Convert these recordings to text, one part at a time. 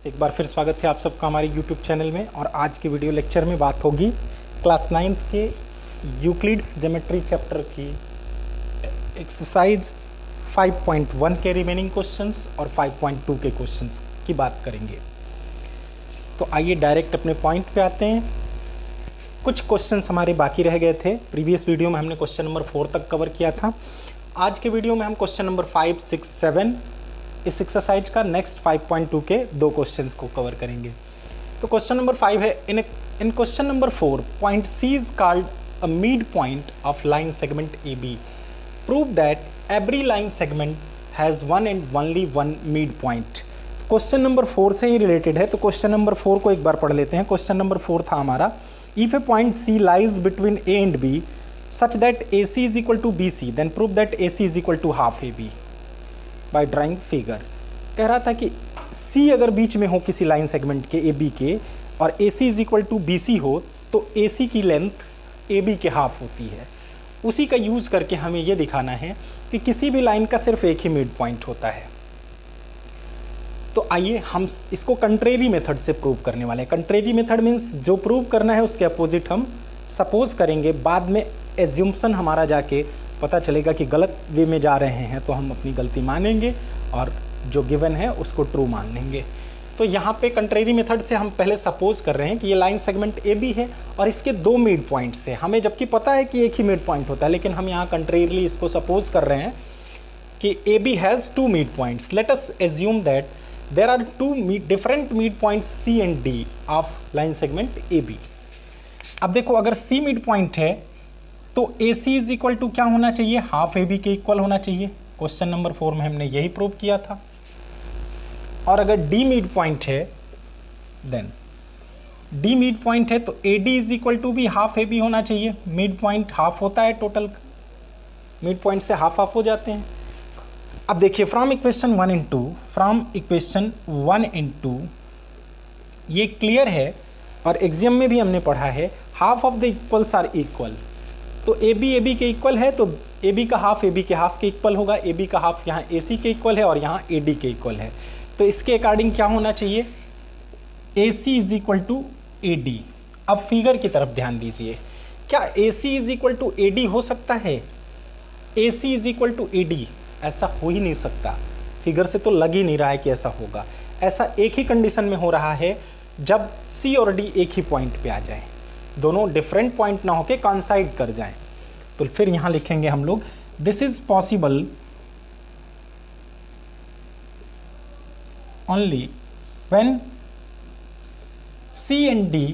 एक बार फिर स्वागत है आप सबका हमारे YouTube चैनल में। और आज के वीडियो लेक्चर में बात होगी क्लास 9 के यूक्लिड्स ज्योमेट्री चैप्टर की एक्सरसाइज 5.1 के रिमेनिंग क्वेश्चंस और 5.2 के क्वेश्चंस की बात करेंगे। तो आइए डायरेक्ट अपने पॉइंट पे आते हैं। कुछ क्वेश्चंस हमारे बाकी रह गए थे। प्रीवियस वीडियो में हमने क्वेश्चन नंबर 4 तक कवर किया था। आज के वीडियो में हम क्वेश्चन नंबर 5, 6, 7 इस एक्सरसाइज का नेक्स्ट 5.2 के दो क्वेश्चंस को कवर करेंगे। तो क्वेश्चन नंबर 5 है, in question number 4 point C is called a mid point of line segment A B. Prove that every line segment has one and only one mid point. Question number 4 से ही related है, तो question number 4 को एक बार पढ़ लेते हैं। Question number 4 था हमारा, if A point C lies between A and B such that A C is equal to B C, then prove that A C is equal to half A B by drawing figure. कह रहा था कि C अगर बीच में हो किसी line segment के ए B के और A C is equal to B C हो तो ए सी की लेंथ ए बी के हाफ होती है। उसी का यूज़ करके हमें ये दिखाना है कि किसी भी लाइन का सिर्फ एक ही मिड पॉइंट होता है। तो आइए हम इसको कंट्रेरी मेथड से प्रूव करने वाले हैं। कंट्रेरी मेथड मीन्स जो प्रूव करना है उसके अपोजिट हम सपोज करेंगे। बाद में एज्यूम्सन हमारा जाके पता चलेगा कि गलत वे में जा रहे हैं तो हम अपनी गलती मानेंगे और जो गिवन है उसको ट्रू मान लेंगे। तो यहाँ पे कंट्रेरी मेथड से हम पहले सपोज कर रहे हैं कि ये लाइन सेगमेंट ए बी है और इसके दो मिड पॉइंट्स हैं। हमें जबकि पता है कि एक ही मिड पॉइंट होता है, लेकिन हम यहाँ कंट्रेरीली इसको सपोज कर रहे हैं कि A B has two mid points. Let us assume that there are two different mid points C and D of line segment A B. अब देखो, अगर सी मिड पॉइंट है तो A C is equal to क्या होना चाहिए? Half A B के equal होना चाहिए। क्वेश्चन नंबर 4 में हमने यही प्रूव किया था। और अगर डी मिड पॉइंट है, देन डी मिड पॉइंट है तो A D is equal to भी हाफ ए बी होना चाहिए। मिड पॉइंट हाफ होता है, टोटल मिड पॉइंट से हाफ हाफ हो जाते हैं। अब देखिए, फ्रॉम इक्वेशन 1 एंड 2 ये क्लियर है और एग्जाम में भी हमने पढ़ा है half of the equals are equal. तो ए बी के इक्वल है तो ए बी का हाफ ए बी के हाफ के इक्वल होगा। ए बी का हाफ यहाँ ए सी के इक्वल है और यहाँ ए डी के इक्वल है। तो इसके अकॉर्डिंग क्या होना चाहिए? A C is equal to A D. अब फिगर की तरफ ध्यान दीजिए, क्या A C is equal to A D हो सकता है? A C is equal to A D ऐसा हो ही नहीं सकता। फिगर से तो लग ही नहीं रहा है कि ऐसा होगा। ऐसा एक ही कंडीशन में हो रहा है जब सी और डी एक ही पॉइंट पे आ जाए, दोनों डिफरेंट पॉइंट ना होके कॉन्साइड कर जाएं। तो फिर यहां लिखेंगे हम लोग, this is possible only when C and D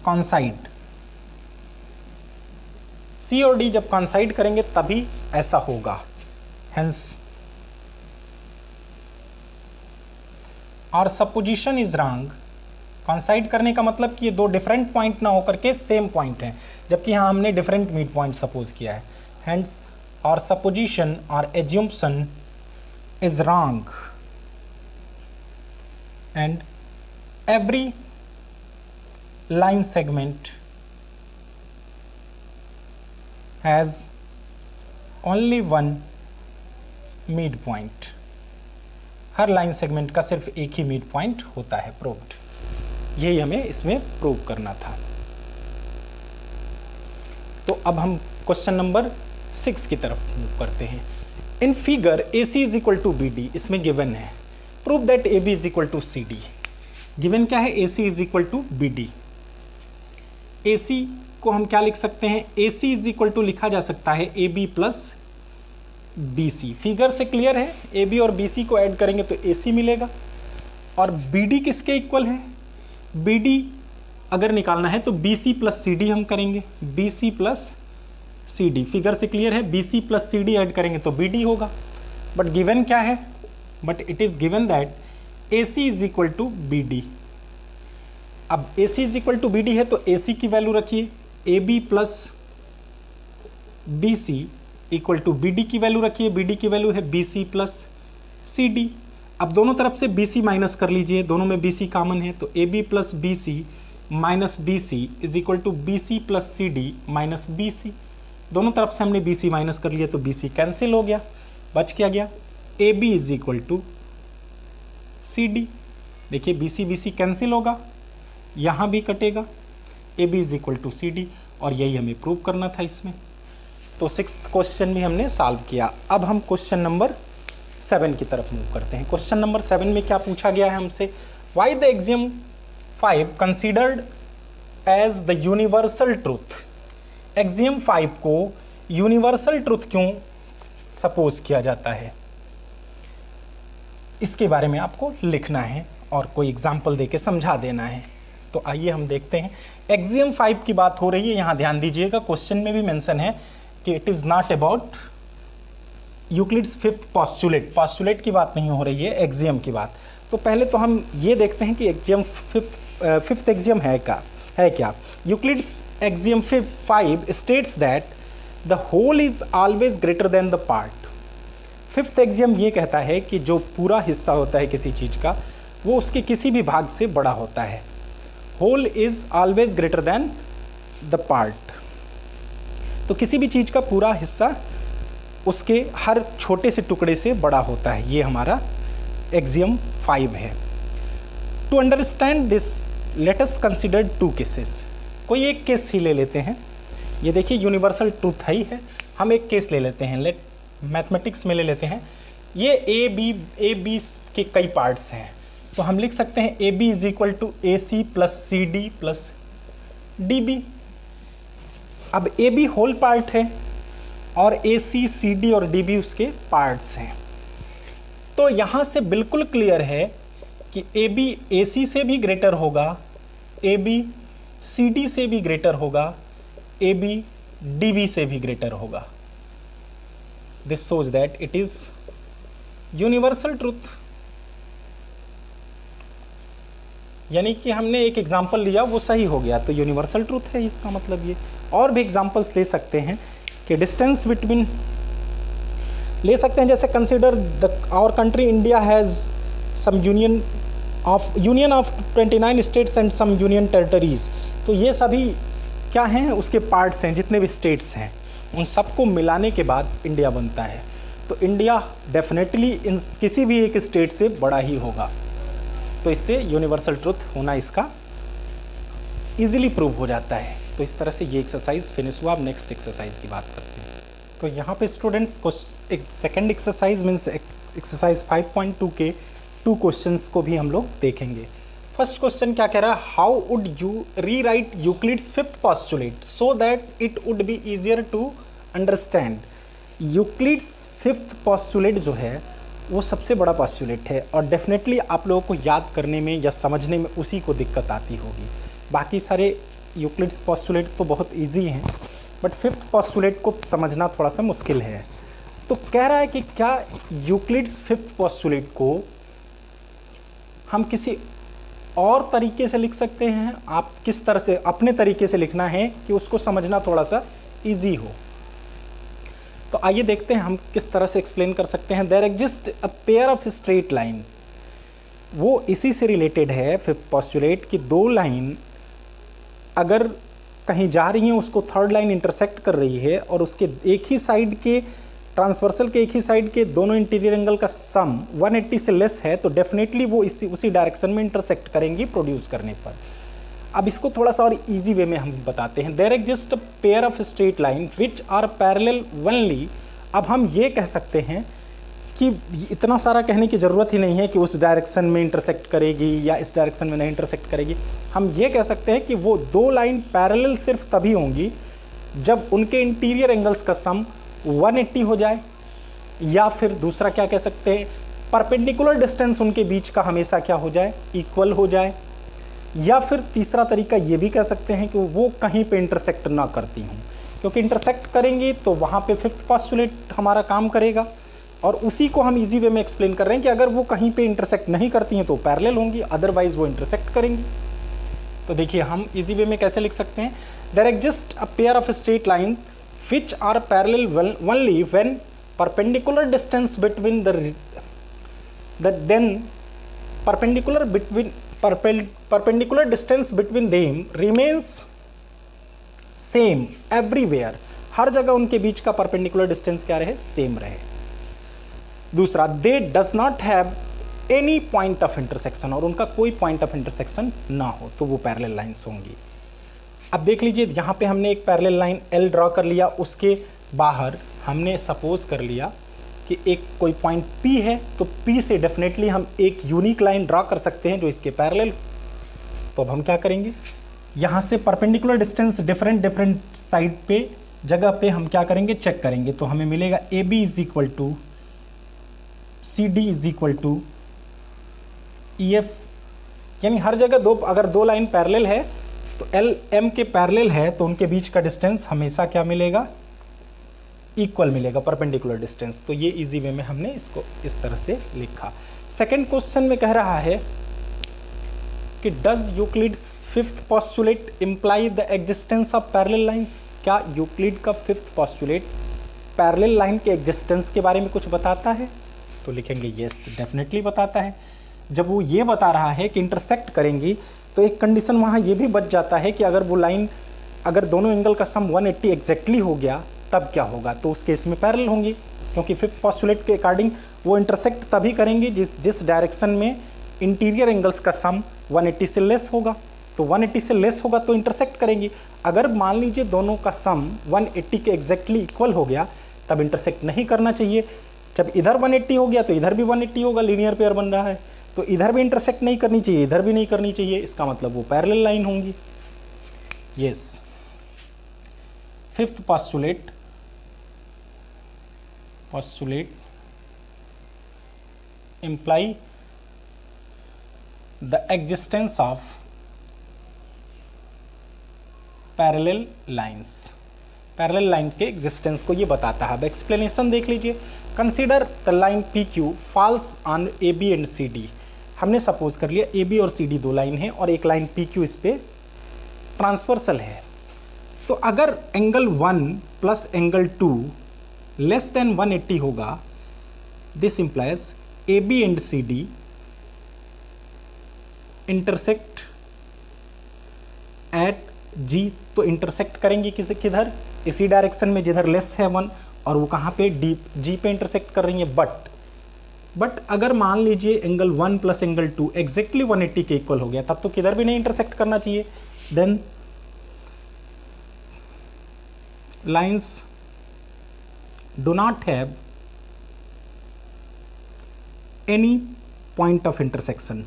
coincide. C और डी जब कॉन्साइड करेंगे तभी ऐसा होगा। हेंस और सपोजिशन इज रॉन्ग। कॉन्साइड करने का मतलब कि ये दो डिफरेंट पॉइंट ना होकर के सेम पॉइंट हैं, जबकि यहाँ हमने डिफरेंट मिड पॉइंट सपोज किया है। हेंस और सपोजिशन और assumption is wrong and every line segment has only one mid point. हर लाइन सेगमेंट का सिर्फ एक ही मिड पॉइंट होता है। प्रूव्ड। यही हमें इसमें प्रूव करना था। तो अब हम क्वेश्चन नंबर 6 की तरफ मूव करते हैं। In figure A C is equal to B D, इसमें गिवन है prove that A B is equal to C D. Given क्या है? A C is equal to B D. A C को हम क्या लिख सकते हैं? A C is equal to लिखा जा सकता है A B plus B C. Figure से क्लियर है, ए बी और बी सी को ऐड करेंगे तो ए सी मिलेगा। और बी डी किसके इक्वल है? बी डी अगर निकालना है तो B C plus C D हम करेंगे। B C plus C D, figure से क्लियर है, B C plus C D add करेंगे तो बी डी होगा। बट गिवन क्या है? But it is given that A C is equal to B D. अब A C is equal to B D है तो ए सी की value रखिए, A B plus B C equal to B D की value रखिए। B D की value है B C plus C D. अब दोनों तरफ से बी सी माइनस कर लीजिए, दोनों में बी सी कॉमन है तो A B plus B C minus B C is equal to B C plus C D minus B C. दोनों तरफ से हमने बी सी माइनस कर लिया तो बी सी कैंसिल हो गया, बच क्या गया? A B is equal to C D. देखिए बी सी कैंसिल होगा, यहाँ भी कटेगा, A B is equal to C D, और यही हमें प्रूव करना था इसमें। तो 6th क्वेश्चन भी हमने सॉल्व किया। अब हम क्वेश्चन नंबर 7 की तरफ मूव करते हैं। क्वेश्चन नंबर 7 में क्या पूछा गया है हमसे, why the axiom 5 considered as the universal truth. Axiom 5 को यूनिवर्सल ट्रूथ क्यों सपोज किया जाता है, इसके बारे में आपको लिखना है और कोई एग्जाम्पल देके समझा देना है। तो आइए हम देखते हैं। एक्सियम 5 की बात हो रही है, यहाँ ध्यान दीजिएगा, क्वेश्चन में भी मेंशन है कि it is not about Euclid's 5th postulate. Postulate की बात नहीं हो रही है, एक्सियम की बात। तो पहले तो हम ये देखते हैं कि एक्सियम 5th एक्सियम है क्या। Euclid's axiom 5 states that the whole is always greater than the part. 5th axiom ये कहता है कि जो पूरा हिस्सा होता है किसी चीज़ का, वो उसके किसी भी भाग से बड़ा होता है। Whole is always greater than the part. तो किसी भी चीज़ का पूरा हिस्सा उसके हर छोटे से टुकड़े से बड़ा होता है। ये हमारा एक्सियम 5 है। To understand this let us consider 2 cases. कोई एक केस ही ले लेते हैं। ये देखिए यूनिवर्सल ट्रूथ है ही है, हम एक केस ले लेते हैं, लेट मैथमेटिक्स में ले लेते हैं। ये ए बी के कई पार्ट्स हैं, तो हम लिख सकते हैं A B is equal to A C plus C D plus D B. अब ए बी होल पार्ट है और ए सी सी डी और डी बी उसके पार्ट्स हैं। तो यहाँ से बिल्कुल क्लियर है कि ए बी ए सी से भी ग्रेटर होगा, ए बी सी डी से भी ग्रेटर होगा, ए बी डी बी से भी ग्रेटर होगा। This shows that it is universal truth. यानी कि हमने एक एग्जाम्पल लिया, वो सही हो गया, तो यूनिवर्सल ट्रूथ है इसका मतलब ये। और भी एग्जाम्पल्स ले सकते हैं कि डिस्टेंस बिटवीन ले सकते हैं, जैसे consider our country India has some union of 29 states and some union territories. तो ये सभी क्या हैं, उसके पार्ट्स हैं, जितने भी स्टेट्स हैं उन सबको मिलाने के बाद इंडिया बनता है। तो इंडिया डेफिनेटली इन किसी भी एक स्टेट से बड़ा ही होगा। तो इससे यूनिवर्सल ट्रूथ होना इसका इजीली प्रूव हो जाता है। तो इस तरह से ये एक्सरसाइज फिनिश हुआ। अब नेक्स्ट एक्सरसाइज की बात करते हैं। तो यहाँ पे स्टूडेंट्स को एक सेकेंड एक्सरसाइज मीन्स एक्सरसाइज 5.2 के 2 क्वेश्चंस को भी हम लोग देखेंगे। फर्स्ट क्वेश्चन क्या कह रहा है, how would you rewrite Euclid's 5th postulate so that it would be easier to understand. Euclid's 5th postulate जो है वो सबसे बड़ा पॉस्टुलेट है और डेफिनेटली आप लोगों को याद करने में या समझने में उसी को दिक्कत आती होगी। बाकी सारे यूक्लिड्स पॉस्टुलेट तो बहुत इजी हैं, बट 5th पॉस्टुलेट को समझना थोड़ा सा मुश्किल है। तो कह रहा है कि क्या यूक्लिड्स 5th पॉस्टुलेट को हम किसी और तरीके से लिख सकते हैं। आप किस तरह से अपने तरीके से लिखना है कि उसको समझना थोड़ा सा इजी हो। तो आइए देखते हैं हम किस तरह से एक्सप्लेन कर सकते हैं। There exist a pair of straight line, वो इसी से रिलेटेड है 5th पॉस्टुलेट की। 2 लाइन अगर कहीं जा रही हैं, उसको 3rd लाइन इंटरसेक्ट कर रही है और उसके एक ही साइड के ट्रांसवर्सल के एक ही साइड के दोनों इंटीरियर एंगल का सम 180 से लेस है, तो डेफिनेटली वो उसी डायरेक्शन में इंटरसेक्ट करेंगी प्रोड्यूस करने पर। अब इसको थोड़ा सा और इजी वे में हम बताते हैं। There exist a pair of straight line which are parallel only. अब हम ये कह सकते हैं कि इतना सारा कहने की ज़रूरत ही नहीं है कि उस डायरेक्शन में इंटरसेक्ट करेगी या इस डायरेक्शन में नहीं इंटरसेक्ट करेगी। हम ये कह सकते हैं कि वो 2 लाइन पैरेलल सिर्फ तभी होंगी जब उनके इंटीरियर एंगल्स का सम 180 हो जाए, या फिर दूसरा क्या कह सकते हैं, परपेंडिकुलर डिस्टेंस उनके बीच का हमेशा क्या हो जाए, इक्वल हो जाए। या फिर तीसरा तरीका ये भी कह सकते हैं कि वो कहीं पे इंटरसेक्ट ना करती हों, क्योंकि इंटरसेक्ट करेंगी तो वहाँ पे 5th पॉस्टुलेट हमारा काम करेगा। और उसी को हम इजी वे में एक्सप्लेन कर रहे हैं कि अगर वो कहीं पे इंटरसेक्ट नहीं करती हैं तो पैरेलल होंगी, अदरवाइज वो इंटरसेक्ट करेंगी। तो देखिए हम इजी वे में कैसे लिख सकते हैं, there exist a pair of straight line which are parallel only when perpendicular distance between perpendicular distance between them remains same everywhere। हर जगह उनके बीच का परपेंडिकुलर डिस्टेंस क्या रहे, सेम रहे। दूसरा, they does not have any point of intersection, और उनका कोई पॉइंट ऑफ इंटरसेक्शन ना हो तो वो पैरेलल लाइंस होंगी। अब देख लीजिए यहाँ पे हमने एक पैरेलल लाइन L ड्रॉ कर लिया, उसके बाहर हमने सपोज कर लिया कि एक कोई पॉइंट P है, तो P से डेफिनेटली हम एक यूनिक लाइन ड्रॉ कर सकते हैं जो इसके पैरेलल। तो अब हम क्या करेंगे, यहाँ से परपेंडिकुलर डिस्टेंस डिफरेंट साइड पे जगह पे हम क्या करेंगे, चेक करेंगे। तो हमें मिलेगा AB is equal to CD is equal to EF, यानी हर जगह दो, अगर दो लाइन पैरेलल है तो L M के पैरेलल है तो उनके बीच का डिस्टेंस हमेशा क्या मिलेगा, इक्वल मिलेगा, परपेंडिकुलर डिस्टेंस। तो ये इजी वे में हमने इसको इस तरह से लिखा। सेकंड क्वेश्चन में कह रहा है कि does Euclid's fifth postulate imply the existence of parallel lines. क्या यूक्लिड का फिफ्थ पोस्टुलेट पैरेलल लाइन के एग्जिस्टेंस के बारे में कुछ बताता है? तो लिखेंगे यस, डेफिनेटली बताता है। जब वो ये बता रहा है कि इंटरसेक्ट करेंगी तो एक कंडीशन वहाँ ये भी बच जाता है कि अगर वो लाइन, अगर दोनों एंगल का सम 180 एग्जैक्टली हो गया तब क्या होगा, तो उस केस में पैरेलल होंगी, क्योंकि फिफ्थ पोस्टुलेट के अकॉर्डिंग वो इंटरसेक्ट तभी करेंगी जिस डायरेक्शन में इंटीरियर एंगल्स का सम 180 से लेस होगा। तो 180 से लेस होगा तो इंटरसेक्ट करेंगी। अगर मान लीजिए दोनों का सम 180 के एग्जैक्टली इक्वल हो गया तब इंटरसेक्ट नहीं करना चाहिए। जब इधर 180 हो गया तो इधर भी 180 होगा, लीनियर पेयर बन रहा है, तो इधर भी इंटरसेक्ट नहीं करनी चाहिए, इधर भी नहीं करनी चाहिए, इसका मतलब वो पैरेलल लाइन होंगी। Yes, fifth postulate imply the existence of parallel lines। Parallel line के एग्जिस्टेंस को ये बताता है। अब एक्सप्लेनेशन देख लीजिए। Consider the line PQ falls on AB and CD। हमने सपोज कर लिया AB और CD दो लाइन है और एक लाइन PQ इस पे ट्रांसवर्सल है। तो अगर angle 1 plus angle 2 less than 180 होगा, this implies AB and CD intersect at G। तो इंटरसेक्ट करेंगे किधर, इसी डायरेक्शन में जिधर लेस है 1, और वो कहाँ पे G पे इंटरसेक्ट कर रही है। बट अगर मान लीजिए एंगल 1 प्लस एंगल 2 एग्जैक्टली 180 के इक्वल हो गया, तब तो किधर भी नहीं इंटरसेक्ट करना चाहिए। Then lines do not have any point of intersection।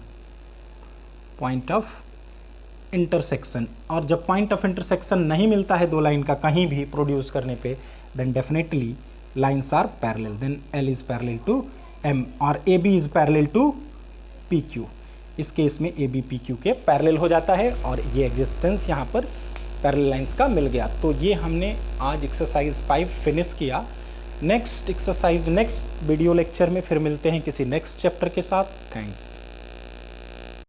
और जब पॉइंट ऑफ इंटरसेक्शन नहीं मिलता है दो लाइन का कहीं भी प्रोड्यूस करने पे, then definitely lines are parallel. Then L is parallel to M और AB is parallel to PQ। इस केस में AB PQ के पैरेलल हो जाता है और ये एग्जिस्टेंस यहाँ पर पैरेलल लाइंस का मिल गया। तो ये हमने आज एक्सरसाइज 5 फिनिश किया। Next exercise next video lecture में फिर मिलते हैं किसी नेक्स्ट चैप्टर के साथ। थैंक्स।